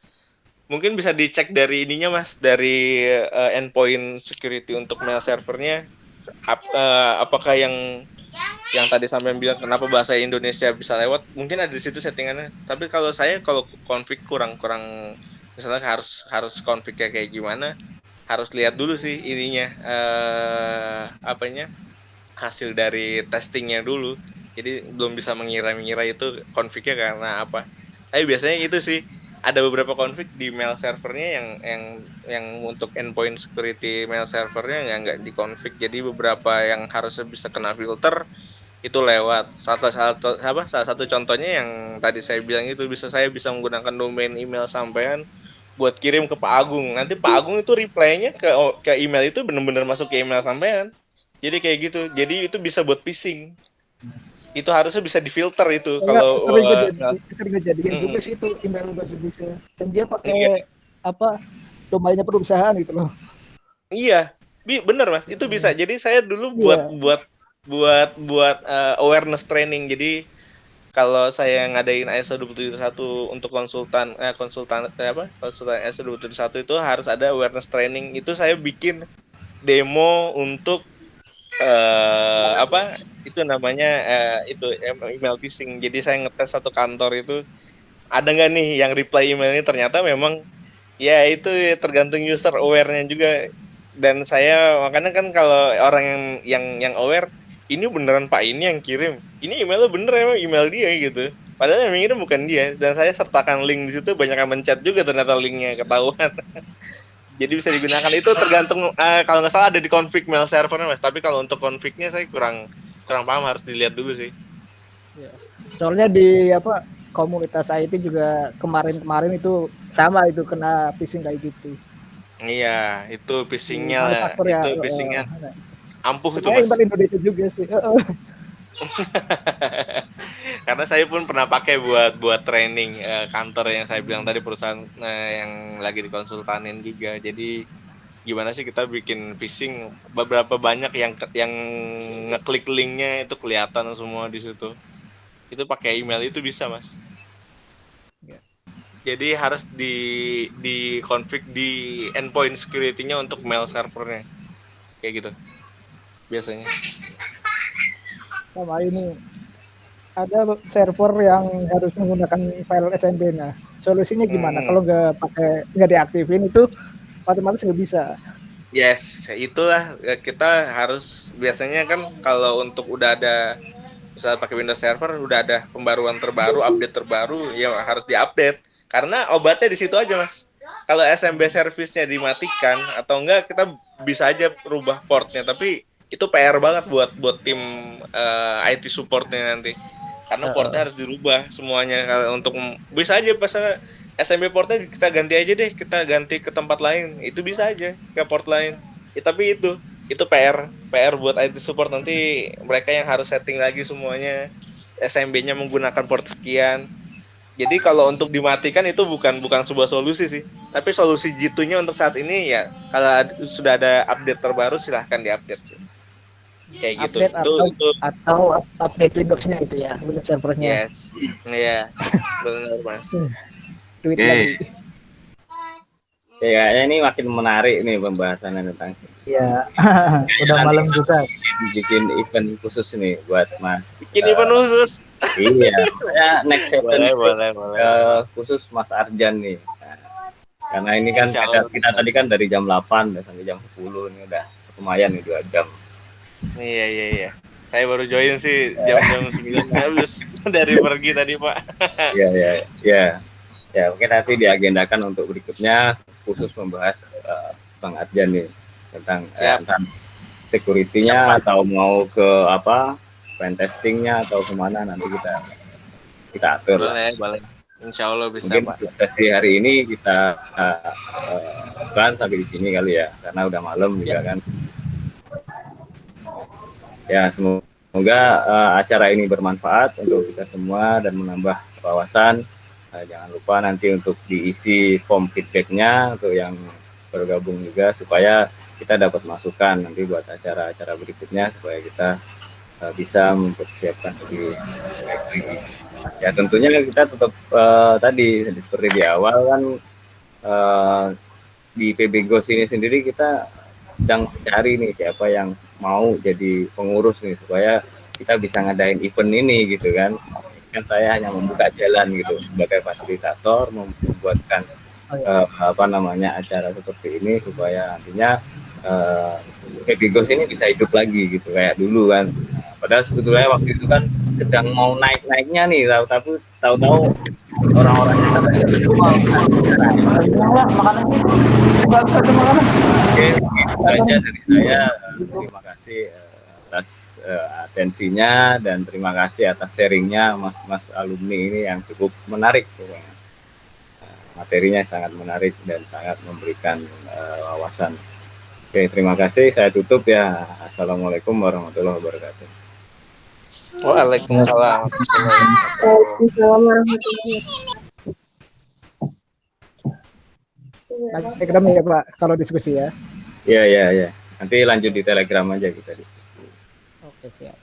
Mungkin bisa dicek dari ininya Mas, dari endpoint security untuk mail servernya. Apakah yang tadi sampai bilang kenapa bahasa Indonesia bisa lewat, mungkin ada di situ settingannya. Tapi kalau config kurang misalnya harus config-nya kayak gimana, harus lihat dulu sih ininya hasil dari testingnya dulu. Jadi belum bisa mengira itu config-nya karena apa. Tapi biasanya itu sih ada beberapa config di mail servernya yang untuk endpoint security mail servernya yang nggak dikonfig. Jadi beberapa yang harusnya bisa kena filter itu lewat. Salah satu contohnya yang tadi saya bilang itu saya bisa menggunakan domain email sampean buat kirim ke Pak Agung. Nanti Pak Agung itu reply-nya ke email itu benar-benar masuk ke email sampean. Jadi kayak gitu. Jadi itu bisa buat phishing. Itu harusnya bisa difilter itu. Kalau sering kejadian juga sih itu email bahasa Indonesia. Dan dia pakai domainnya perusahaan gitu loh. Iya, bener Mas. Itu bisa. Jadi saya dulu buat awareness training. Jadi kalau saya ngadain ISO 271 untuk konsultan ISO 271 itu harus ada awareness training. Itu saya bikin demo untuk itu namanya email phishing. Jadi saya ngetes satu kantor itu ada nggak nih yang reply emailnya, ternyata memang ya itu tergantung user aware-nya juga. Dan saya makanya kan kalau orang yang aware, ini beneran Pak ini yang kirim, ini emailnya bener emang email dia gitu, padahal yang ngirim bukan dia. Dan saya sertakan link di situ, banyak yang mencet juga ternyata linknya ketahuan. Jadi bisa digunakan. Itu tergantung kalau nggak salah ada di config mail servernya Mas. Tapi kalau untuk confignya saya kurang paham, harus dilihat dulu sih. Ya. Soalnya di komunitas IT juga kemarin itu sama itu kena phishing kayak gitu. Iya, itu phishingnya ampuh itu Mas. Indonesia juga sih. Karena saya pun pernah pakai buat training kantor yang saya bilang tadi, perusahaan yang lagi dikonsultanin juga. Jadi gimana sih kita bikin phishing, beberapa banyak yang ngeklik linknya itu kelihatan semua di situ. Itu pakai email itu bisa Mas. Jadi harus di config di endpoint security-nya untuk mail servernya. Kayak gitu. Biasanya. Sama ini ada server yang harus menggunakan file SMB. Nah, solusinya gimana? Kalau nggak diaktifin itu otomatis nggak bisa. Yes, itulah kita harus biasanya kan kalau untuk udah ada misalnya pakai Windows Server udah ada pembaruan terbaru, update terbaru, ya harus diupdate. Karena obatnya di situ aja Mas. Kalau SMB service-nya dimatikan atau enggak, kita bisa aja rubah portnya, tapi itu PR banget buat tim IT support-nya nanti. Karena portnya harus dirubah semuanya. Kalau untuk bisa aja pas SMB portnya kita ganti aja deh, kita ganti ke tempat lain, itu bisa aja ke port lain. Tapi itu PR buat IT support, nanti mereka yang harus setting lagi semuanya, SMB-nya menggunakan port sekian. Jadi kalau untuk dimatikan itu bukan sebuah solusi sih, tapi solusi G2-nya untuk saat ini ya kalau sudah ada update terbaru silahkan diupdate sih. Kayak gitu. Update atau update Windows-nya itu ya, Windows servernya. Yes. Iya. Benar, Mas. Tweet Oke. lagi. Kayaknya ini makin menarik nih pembahasannya tentang Ya, udah malam juga. bikin event khusus nih buat Mas. Bikin event khusus. Iya, ya next event Boleh. khusus Mas Arjan nih. Nah, karena ini kan kita tadi kan dari jam 8 sampai jam 10 ini udah lumayan nih 2 jam. Iya. Saya baru join sih jam 9 habis dari pergi tadi, Pak. Iya. Ya, mungkin nanti diagendakan untuk berikutnya khusus membahas Bang Arjan nih tentang security-nya atau mau ke pen testing-nya atau kemana nanti kita atur. Boleh. Insya Allah bisa, Mungkin Pak. sesi hari ini kita sampai di sini kali ya, karena udah malam juga kan. Ya, semoga acara ini bermanfaat untuk kita semua dan menambah wawasan. Jangan lupa nanti untuk diisi form feedback-nya untuk yang bergabung juga, supaya kita dapat masukan nanti buat acara-acara berikutnya, supaya kita bisa mempersiapkan lebih baik. Ya tentunya kita tetap tadi seperti di awal kan, di PB Ghost ini sendiri kita sedang mencari nih siapa yang mau jadi pengurus nih, supaya kita bisa ngadain event ini gitu kan. Saya hanya membuka jalan gitu sebagai fasilitator, membuatkan acara seperti ini supaya nantinya PB Ghost ini bisa hidup lagi gitu kayak dulu kan. Padahal sebetulnya waktu itu kan sedang mau naiknya nih, tahu-tahu orang-orang yang ada di rumah. Oke, itu aja dari saya. Terima kasih atas atensinya dan terima kasih atas sharingnya mas alumni ini yang cukup menarik. Materinya sangat menarik dan sangat memberikan wawasan. Oke, terima kasih. Saya tutup ya. Assalamualaikum warahmatullahi wabarakatuh. Waalaikumsalam. Telegram ya Pak, kalau diskusi ya. Iya. Nanti lanjut di Telegram aja kita diskusi. Oke, siap.